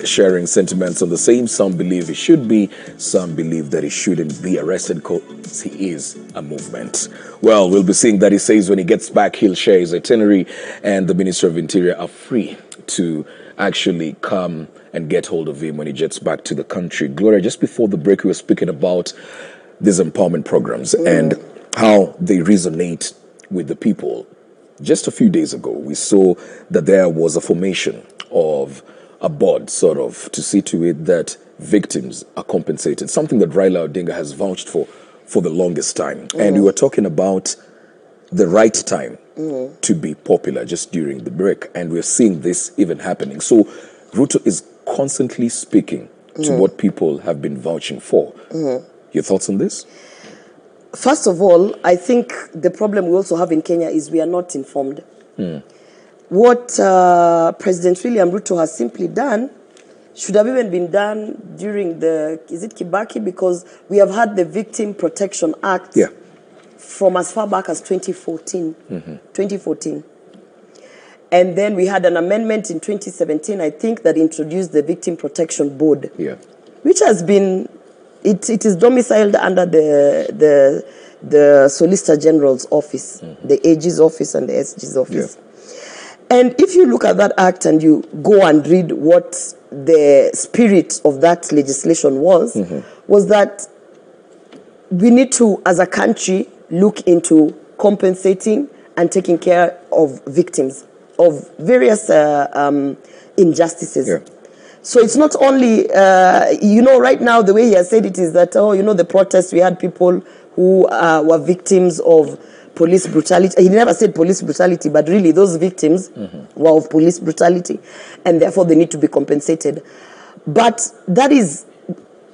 sharing sentiments on the same. Some believe he should be, some believe that he shouldn't be arrested because he is a movement. Well, we'll be seeing that. He says when he gets back, he'll share his itinerary, and the Minister of Interior are free to actually come and get hold of him when he gets back to the country. Gloria, just before the break, we were speaking about these empowerment programs and how they resonate with the people. Just a few days ago, we saw that there was a formation of a board, sort of, to see to it that victims are compensated, something that Raila Odinga has vouched for the longest time. And we were talking about the right time to be popular just during the break, and we're seeing this even happening. So Ruto is constantly speaking to what people have been vouching for. Your thoughts on this? First of all, I think the problem we also have in Kenya is we are not informed. What President William Ruto has simply done should have even been done during is it Kibaki? Because we have had the Victim Protection Act from as far back as 2014. 2014. And then we had an amendment in 2017, I think, that introduced the Victim Protection Board, which has been, it is domiciled under the Solicitor General's office, the AG's office and the SG's office. And if you look at that act and you go and read what the spirit of that legislation was that we need to, as a country, look into compensating and taking care of victims of various injustices. So it's not only, right now the way he has said it is that, the protests, we had people who were victims of police brutality. He never said police brutality, but really those victims were of police brutality, and therefore they need to be compensated. But that is,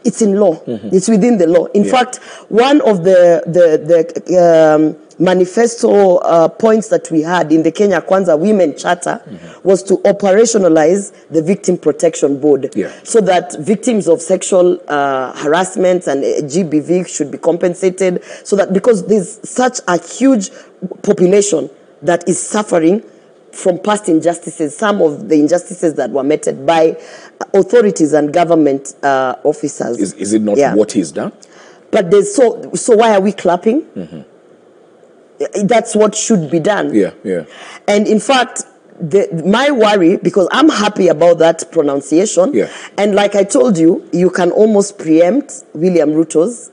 it's in law. It's within the law. In fact, one of the manifesto points that we had in the Kenya Kwanza Women Charter was to operationalize the Victim Protection Board so that victims of sexual harassment and GBV should be compensated, so that because there's such a huge population that is suffering from past injustices, some of the injustices that were meted by authorities and government officers. Is it not what he's done? But there's so why are we clapping? That's what should be done. And in fact, my worry, because I'm happy about that pronunciation, and like I told you, you can almost preempt William Ruto's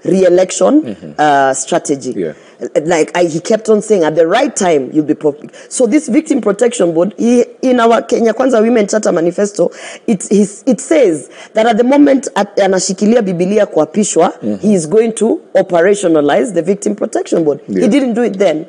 re-election strategy. He kept on saying, at the right time, you'll be popular. So this Victim Protection Board, in our Kenya Kwanza Women Charter Manifesto, it says that at the moment anashikilia Biblia kuapishwa, he is going to operationalize the Victim Protection Board. He didn't do it then.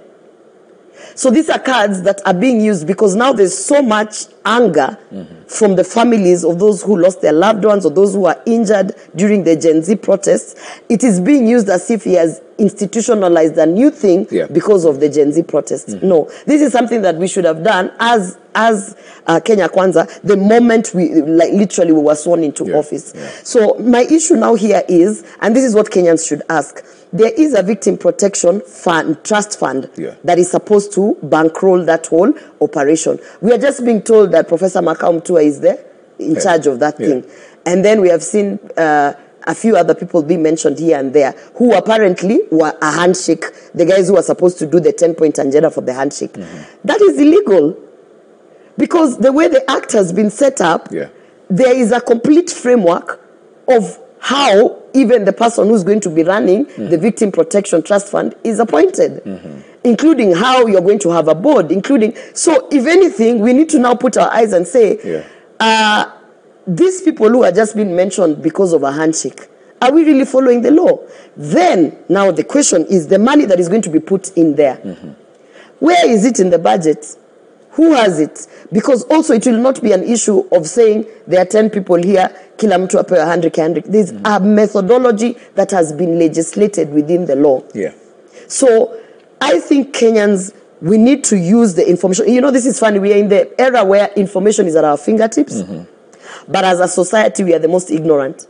So these are cards that are being used because now there's so much anger from the families of those who lost their loved ones or those who are injured during the Gen Z protests. It is being used as if he has institutionalized a new thing because of the Gen Z protests. No, this is something that we should have done as Kenya Kwanza the moment we literally we were sworn into office. So my issue now here is, and this is what Kenyans should ask, there is a victim protection fund, trust fund, that is supposed to bankroll that whole operation. We are just being told that Professor Makau Mtua is there in charge of that thing. And then we have seen a few other people being mentioned here and there who apparently were a handshake, the guys who are supposed to do the 10-point agenda for the handshake. That is illegal. Because the way the act has been set up, there is a complete framework of how even the person who's going to be running the Victim Protection Trust Fund is appointed, including how you're going to have a board, so if anything, we need to now put our eyes and say, these people who are just being mentioned because of a handshake, are we really following the law? Then, now the question is the money that is going to be put in there. Where is it in the budget? Who has it? Because also it will not be an issue of saying there are 10 people here, kila mtu apewe 100. There's a methodology that has been legislated within the law. So I think Kenyans, we need to use the information. This is funny. We are in the era where information is at our fingertips. But as a society, we are the most ignorant.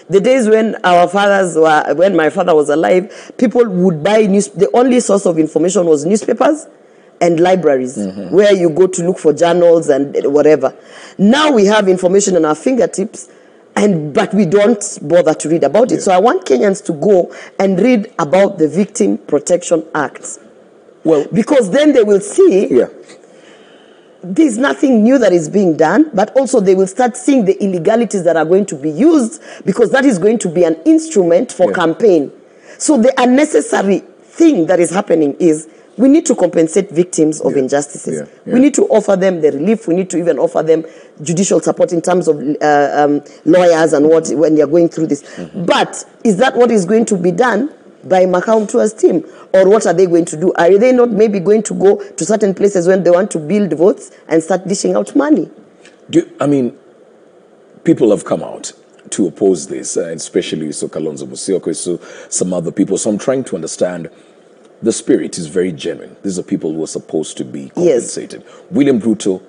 The days when when my father was alive, people would buy the only source of information was newspapers and libraries where you go to look for journals and whatever. Now we have information on our fingertips, but we don't bother to read about it. So I want Kenyans to go and read about the Victim Protection Act. Well, because then they will see there's nothing new that is being done, but also they will start seeing the illegalities that are going to be used, because that is going to be an instrument for campaign. So the unnecessary thing that is happening is we need to compensate victims of injustices. We need to offer them the relief. We need to even offer them judicial support in terms of lawyers and when they are going through this. But is that what is going to be done by Makau Mtua's team? Or what are they going to do? Are they not maybe going to go to certain places when they want to build votes and start dishing out money? People have come out to oppose this, especially Kalonzo Musyoka, some other people. So I'm trying to understand. The spirit is very genuine. These are people who are supposed to be compensated. William Ruto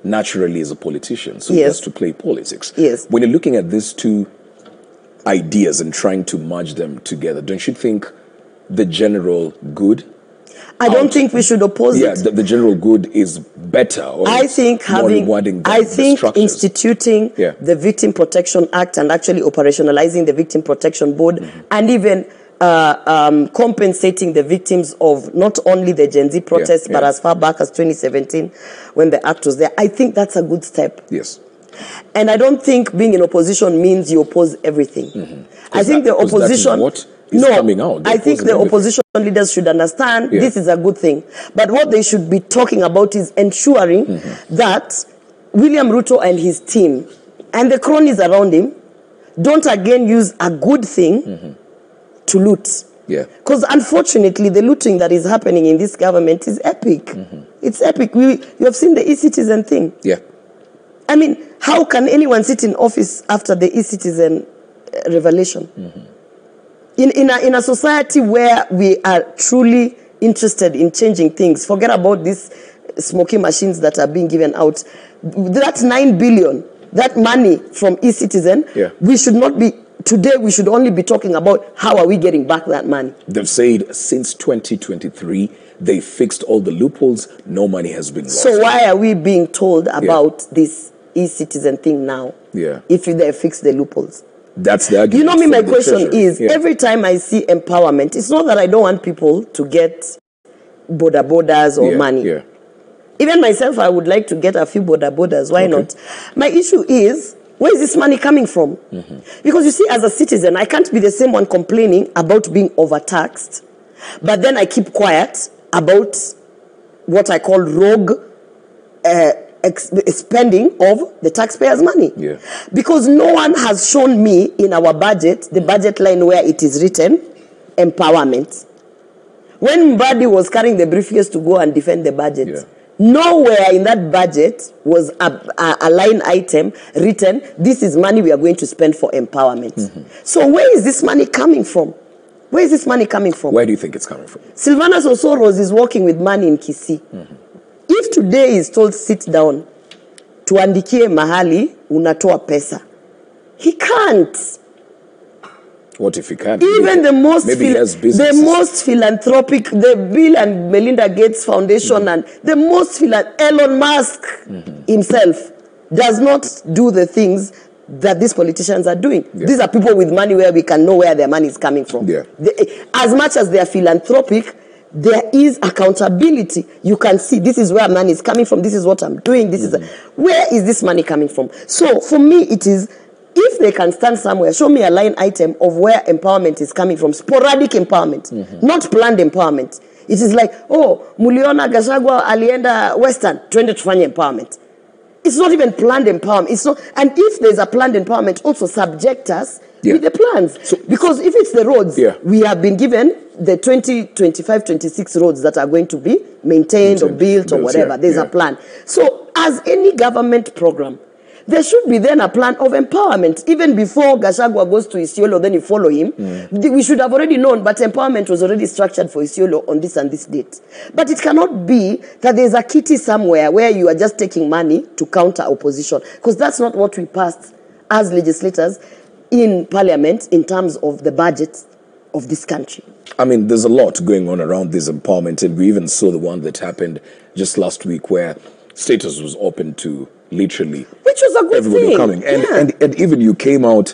naturally is a politician, so he has to play politics. When you're looking at these two ideas and trying to merge them together, don't you think the general good? I don't think we should oppose it. The general good is better. Or I think instituting the Victim Protection Act and actually operationalizing the Victim Protection Board and even compensating the victims of not only the Gen Z protests, but as far back as 2017 when the act was there. I think that's a good step. Yes. And I don't think being in opposition means you oppose everything. I think the opposition... coming out. I think the opposition leaders should understand this is a good thing. But what they should be talking about is ensuring that William Ruto and his team and the cronies around him don't again use a good thing to loot. Because unfortunately, the looting that is happening in this government is epic. It's epic. You have seen the e-citizen thing. I mean, how can anyone sit in office after the e-citizen revelation? In a society where we are truly interested in changing things, forget about these smoking machines that are being given out. That 9 billion, that money from e-citizen, we should not be... Today, we should only be talking about how are we getting back that money. They've said since 2023, they fixed all the loopholes. No money has been lost. So why are we being told about this e-citizen thing now? If they fix the loopholes. That's the argument. You know me, my question is, every time I see empowerment, it's not that I don't want people to get bodas or money. Even myself, I would like to get a few bodas. Why not? My issue is, where is this money coming from? Because you see, as a citizen, I can't be the same one complaining about being overtaxed, but then I keep quiet about what I call rogue spending of the taxpayers' money. Because no one has shown me in our budget, the budget line where it is written, empowerment. When Mbadi was carrying the briefcase to go and defend the budget, nowhere in that budget was a line item written, this is money we are going to spend for empowerment. So where is this money coming from? Where is this money coming from? Where do you think it's coming from? Sylvanus Osoros is working with money in Kisii. If today he is told, sit down, tuandikie mahali, unatoa pesa, he can't. What if he can't? Even the most philanthropic, the Bill and Melinda Gates Foundation and the most Elon Musk himself does not do the things that these politicians are doing. These are people with money where we can know where their money is coming from. As much as they are philanthropic, there is accountability. You can see this is where money is coming from. This is what I'm doing. This is where is this money coming from? So for me, it is, if they can stand somewhere, show me a line item of where empowerment is coming from. Sporadic empowerment, not planned empowerment. It is like, oh, Muliona Gachagua alienda Western, twende tufanye empowerment. It's not even planned empowerment. It's not, and if there's a planned empowerment, also subject us with the plans. So, because if it's the roads, we have been given the 2025-26 roads that are going to be maintained or built or whatever. There's a plan. So as any government program, there should be then a plan of empowerment. Even before Gachagua goes to Isiolo, then you follow him. We should have already known, but empowerment was already structured for Isiolo on this and this date. But it cannot be that there's a kitty somewhere where you are just taking money to counter opposition. Because that's not what we passed as legislators in parliament in terms of the budget of this country. I mean, there's a lot going on around this empowerment, and we even saw the one that happened just last week where status was open to literally which was a good everybody thing. coming. And, Yeah. and even you came out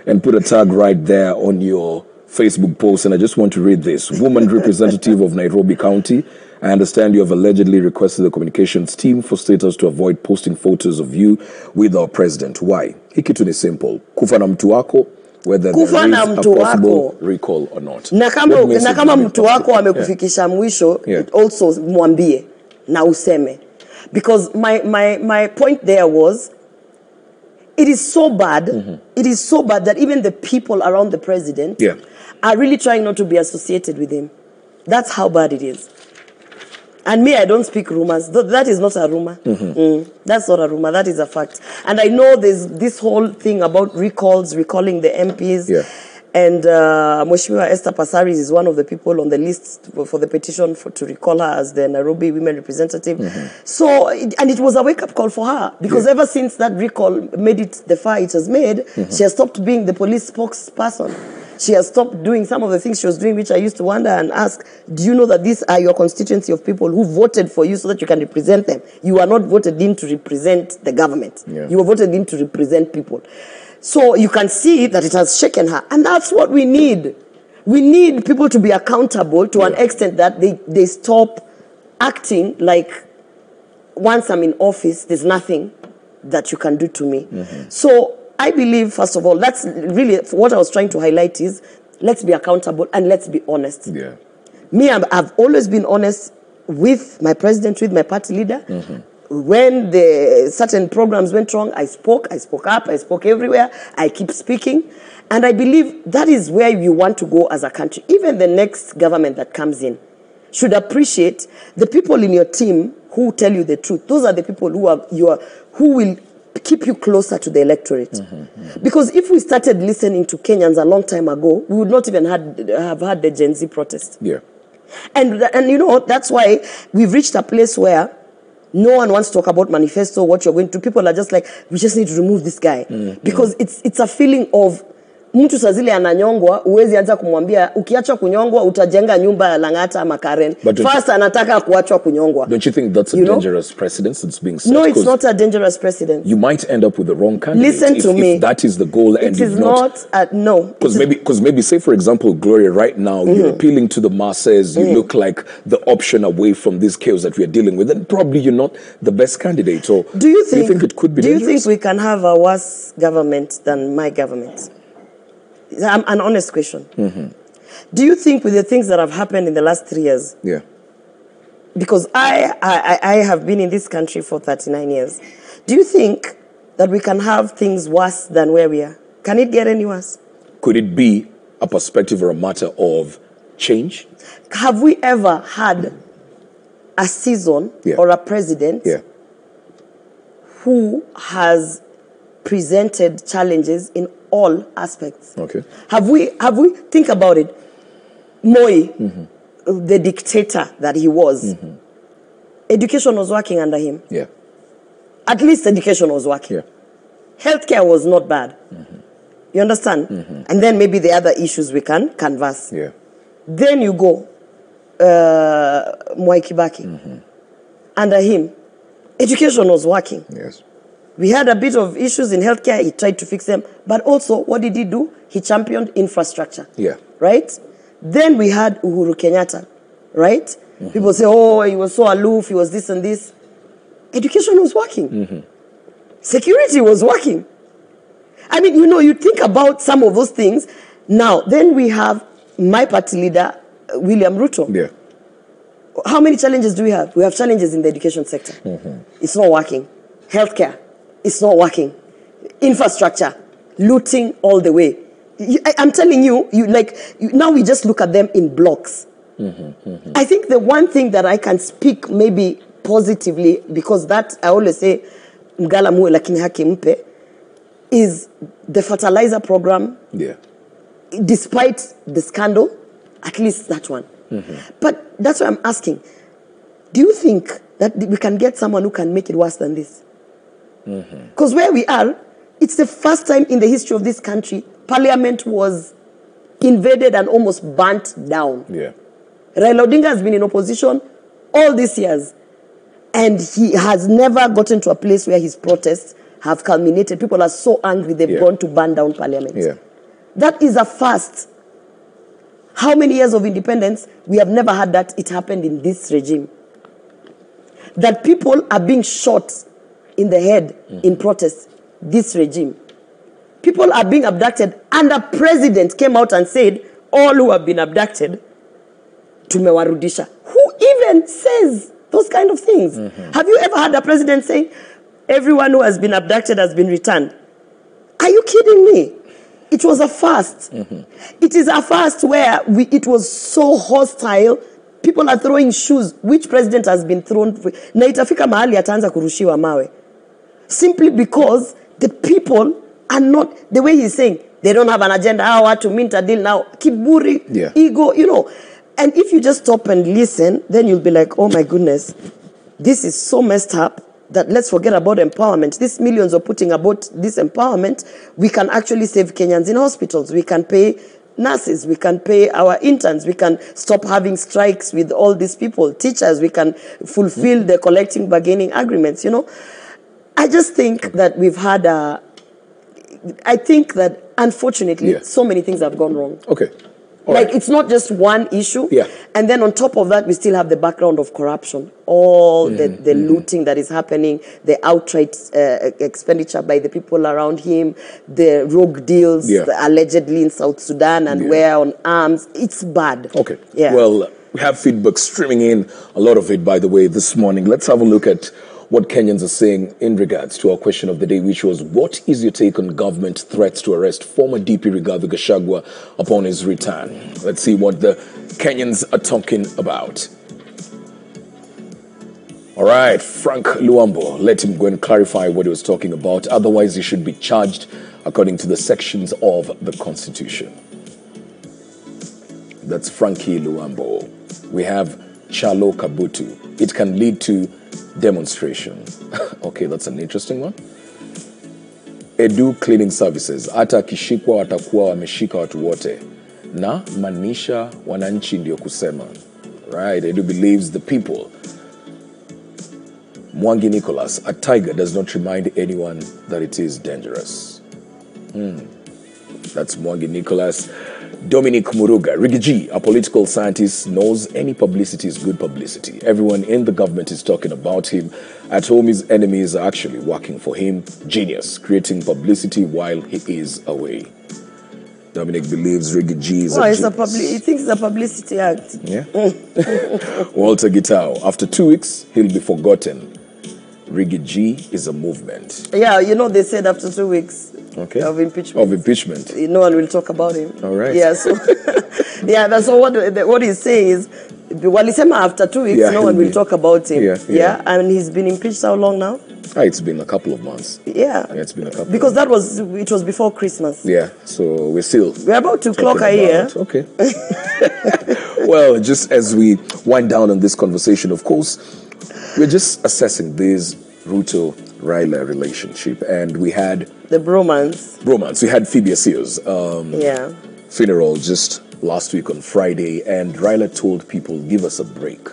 and put a tag right there on your Facebook post, and I just want to read this. Woman representative of Nairobi County, I understand you have allegedly requested the communications team for status to avoid posting photos of you with our president. Why? Hii kitu ni simple. Kufa na mtu wako, whether there is a possible recall or not. Na kama mtu wako amekufikisha mwisho, also mwambie na useme. Because my point there was, it is so bad, it is so bad that even the people around the president are really trying not to be associated with him. That's how bad it is. And me, I don't speak rumors. That is not a rumor. That's not a rumor. That is a fact. And I know there's this whole thing about recalling the MPs. And Mheshimiwa Esther Passaris is one of the people on the list for the petition to recall her as the Nairobi women representative. So, and it was a wake-up call for her. Because ever since that recall made it the fire it has made, she has stopped being the police spokesperson. She has stopped doing some of the things she was doing, which I used to wonder and ask, do you know that these are your constituency of people who voted for you so that you can represent them? You are not voted in to represent the government. You were voted in to represent people. So you can see that it has shaken her. And that's what we need. We need people to be accountable to an extent that they stop acting like once I'm in office, there's nothing that you can do to me. So I believe, first of all, that's really what I was trying to highlight is, let's be accountable and let's be honest. Me, I've always been honest with my president, with my party leader. When the certain programs went wrong, I spoke up, I spoke everywhere. I keep speaking. And I believe that is where you want to go as a country. Even the next government that comes in should appreciate the people in your team who tell you the truth. Those are the people who will keep you closer to the electorate. Because if we started listening to Kenyans a long time ago, we would not even have had the Gen Z protest. And you know, that's why we've reached a place where no one wants to talk about manifesto, what you're going to. People are just like, we just need to remove this guy. Because it's a feeling of, mtu saa zile ananyongwa, uwezi anza kumwambia, ukiachwa kunyongwa, utajenga nyumba ya Lang'ata ama Karen. First, anataka kuachwa kunyongwa. Don't you think that's a dangerous precedent that's being set? No, it's not a dangerous precedent. You might end up with the wrong candidate. Listen to me. If that is the goal, and it is not. No. Because maybe, say for example, Gloria, right now you're appealing to the masses. You look like the option away from this chaos that we are dealing with, and probably you're not the best candidate. So do you think it could be dangerous? Do you think we can have a worse government than my government? An honest question. Do you think with the things that have happened in the last 3 years? Because I have been in this country for 39 years. Do you think that we can have things worse than where we are? Can it get any worse? Could it be a perspective or a matter of change? Have we ever had a season or a president who has presented challenges in all aspects? Have we think about it? Moi, the dictator that he was, education was working under him. At least education was working. Healthcare was not bad. You understand? And then maybe the other issues we can canvass. Then you go, Mwai Kibaki. Under him, education was working. We had a bit of issues in healthcare. He tried to fix them. But also, what did he do? He championed infrastructure. Right? Then we had Uhuru Kenyatta. Right? People say, oh, he was so aloof. He was this and this. Education was working. Security was working. I mean, you know, you think about some of those things. Now, then we have my party leader, William Ruto. How many challenges do we have? We have challenges in the education sector. It's not working. Healthcare. It's not working. Infrastructure, looting all the way. I'm telling you, now we just look at them in blocks. I think the one thing that I can speak maybe positively, because that I always say, Mgala muwe lakini haki mpe, is the fertilizer program. Despite the scandal, at least that one. But that's why I'm asking, do you think that we can get someone who can make it worse than this? Because where we are, it's the first time in the history of this country, Parliament was invaded and almost burnt down. Yeah. Raila Odinga has been in opposition all these years, and he has never gotten to a place where his protests have culminated. People are so angry they've gone to burn down parliament. Yeah. That is a first. How many years of independence? We have never had that. It happened in this regime. That people are being shot in the head in protest. This regime. People are being abducted, and a president came out and said, all who have been abducted, tumewarudisha. Who even says those kind of things? Have you ever had a president saying, everyone who has been abducted has been returned? Are you kidding me? It was a first. It is a first where it was so hostile. People are throwing shoes. Which president has been thrown? Na itafika mahali ataanza kurushiwa mawe. Simply because the people are not, the way he's saying, they don't have an agenda. How what to mint a deal now? Kiburi, ego, you know. And if you just stop and listen, then you'll be like, oh my goodness, this is so messed up that let's forget about empowerment. These millions are putting about this empowerment. We can actually save Kenyans in hospitals. We can pay nurses. We can pay our interns. We can stop having strikes with all these people. Teachers, we can fulfill the collective bargaining agreements, you know. I just think that we've had I think that unfortunately so many things have gone wrong. Okay. It's not just one issue. Yeah. And then on top of that, we still have the background of corruption. All the looting that is happening, the outright expenditure by the people around him, the rogue deals allegedly in South Sudan and where on arms. It's bad. Okay. Yeah. Well, we have feedback streaming in, a lot of it, by the way, this morning. Let's have a look at what Kenyans are saying in regards to our question of the day, which was, what is your take on government threats to arrest former DP Rigathi Gachagua upon his return? Let's see what the Kenyans are talking about. All right, Frank Luambo, let him go and clarify what he was talking about. Otherwise, he should be charged according to the sections of the Constitution. That's Frankie Luambo. We have Chalo Kabutu. It can lead to demonstration. Okay, that's an interesting one. Edu Cleaning Services. Hata akishikwa watakuwa wameshika watu wote. Na manisha wananchi ndio kusema. Right, Edu believes the people. Mwangi Nicholas. A tiger does not remind anyone that it is dangerous. That's Mwangi Nicholas. Dominic Muruga, Rigiji, a political scientist, knows any publicity is good publicity. Everyone in the government is talking about him. At home, his enemies are actually working for him. Genius, creating publicity while he is away. Dominic believes Rigiji is a genius. He thinks it's a publicity act. Yeah. Walter Gitao, after 2 weeks, he'll be forgotten. Rigiji is a movement. Yeah, you know, they said after 2 weeks. Okay. Of impeachment. Of impeachment. No one will talk about him. All right. Yeah, so that's what he's saying is, walisema after 2 weeks, no one will talk about him. Yeah. And he's been impeached how long now? It's been a couple of months. Yeah. It's been a couple. Because it was before Christmas. Yeah. So we're about to clock a year. Okay. Well, just as we wind down on this conversation, of course, we're just assessing this Ruto-Raila relationship, and we had the bromance. We had Phoebe Asio's funeral just last week on Friday, and Raila told people, give us a break.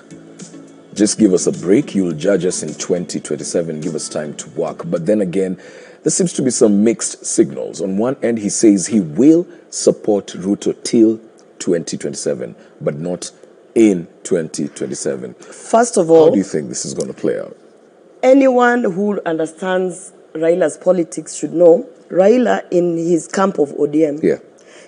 Just give us a break. You'll judge us in 2027. Give us time to work. But then again, there seems to be some mixed signals. On one end, he says he will support Ruto till 2027, but not in 2027. First of all, how do you think this is going to play out? Anyone who understands Raila's politics should know Raila in his camp of ODM.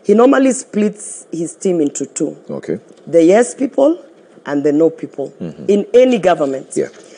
He normally splits his team into two. Okay. The yes people and the no people in any government.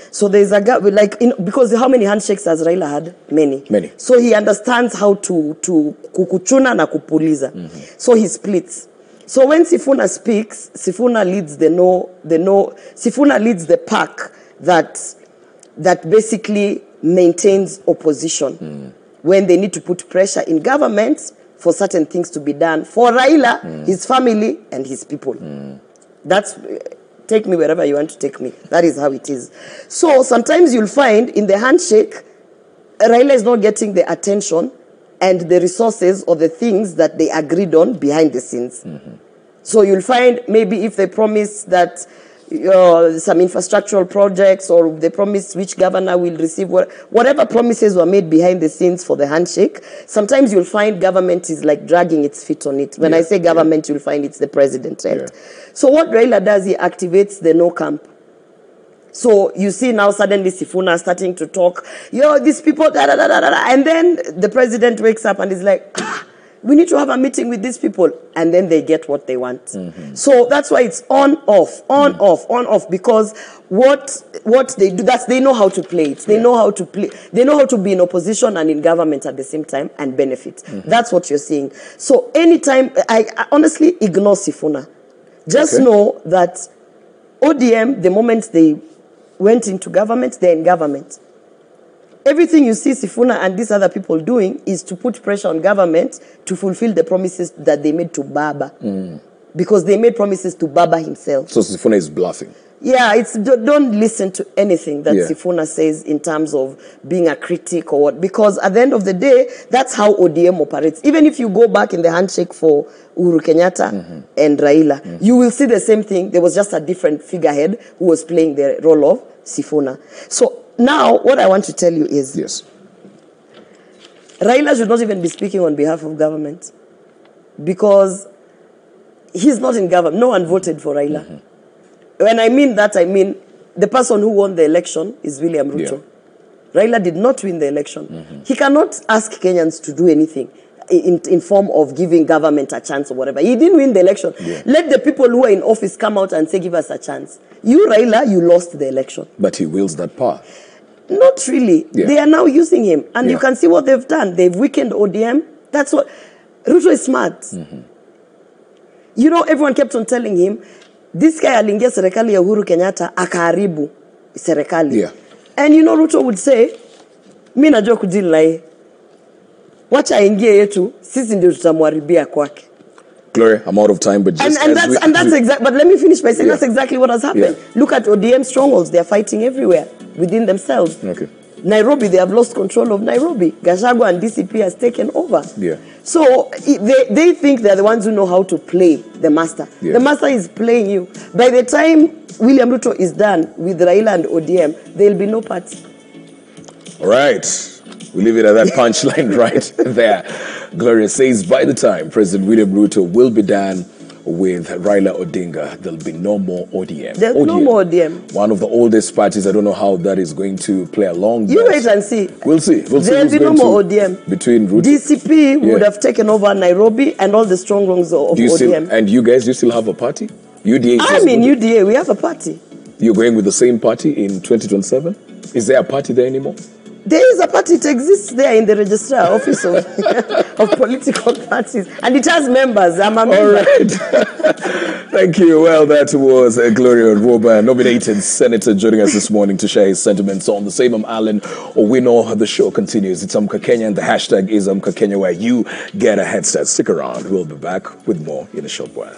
So there's a gap, because how many handshakes has Raila had? Many. So he understands how to kukuchuna na kupuliza. So he splits. So when Sifuna speaks, Sifuna leads Sifuna leads the pack that basically maintains opposition when they need to put pressure in government for certain things to be done for Raila, his family, and his people. That's, take me wherever you want to take me. That is how it is. So sometimes you'll find in the handshake, Raila is not getting the attention and the resources or the things that they agreed on behind the scenes. So you'll find maybe if they promise that some infrastructural projects, or they promise which governor will receive whatever promises were made behind the scenes for the handshake, sometimes you'll find government is like dragging its feet on it. When I say government, you'll find it's the president, right? So what Raila does, he activates the no camp. So you see now suddenly Sifuna starting to talk, these people, da, da, da, da, da, and then the president wakes up and is like, we need to have a meeting with these people, and then they get what they want. So that's why it's on, off, on, off, on, off, because what they do, they know how to play it. They know how to play. They know how to be in opposition and in government at the same time and benefit. That's what you're seeing. So anytime, I honestly ignore Sifuna. Just know that ODM, the moment they went into government, they're in government. Everything you see Sifuna and these other people doing is to put pressure on government to fulfill the promises that they made to Baba. Because they made promises to Baba himself. So Sifuna is bluffing. Yeah, don't listen to anything that Sifuna says in terms of being a critic or what. Because at the end of the day, that's how ODM operates. Even if you go back in the handshake for Uhuru Kenyatta and Raila, you will see the same thing. There was just a different figurehead who was playing the role of Sifuna. So now, what I want to tell you is, Raila should not even be speaking on behalf of government, because he's not in government. No one voted for Raila. When I mean that, I mean the person who won the election is William Ruto. Raila did not win the election. He cannot ask Kenyans to do anything in form of giving government a chance or whatever. He didn't win the election. Let the people who are in office come out and say, give us a chance. You, Raila, you lost the election. But he wields that power. Not really. They are now using him. And you can see what they've done. They've weakened ODM. That's what... Ruto is smart. You know, everyone kept on telling him, this guy alingia serikali ya Uhuru Kenyatta akaharibu serikali. And you know, Ruto would say, mi najua kudili na yeye. Wacha aingie yetu, sisi ndio tutamharibia kwake. Gloria, I'm out of time, but just that's exactly. But let me finish by saying that's exactly what has happened. Look at ODM strongholds; they are fighting everywhere within themselves. Nairobi, they have lost control of Nairobi. Gachagua and DCP has taken over. So they think they're the ones who know how to play the master. The master is playing you. By the time William Ruto is done with Raila and ODM, there'll be no party. All right. We leave it at that punchline right there. Gloria says, by the time President William Ruto will be done with Raila Odinga, there'll be no more ODM. There's no more ODM. One of the oldest parties. I don't know how that is going to play along. You wait and see. We'll see. There'll be no more ODM. Between Ruto. DCP would have taken over Nairobi and all the strongholds of ODM. And you guys, you still have a party? UDA. I'm in UDA. We have a party. You're going with the same party in 2027? Is there a party there anymore? There is a party. It exists there in the registrar office of, of political parties. And it has members. I'm a member. All right. Thank you. Well, that was Gloria Orwoba, nominated senator, joining us this morning to share his sentiments on the same. I'm Alan Owino. The show continues. It's Amka Kenya, and the hashtag is Amka Kenya, where you get a head start. Stick around. We'll be back with more in a short while.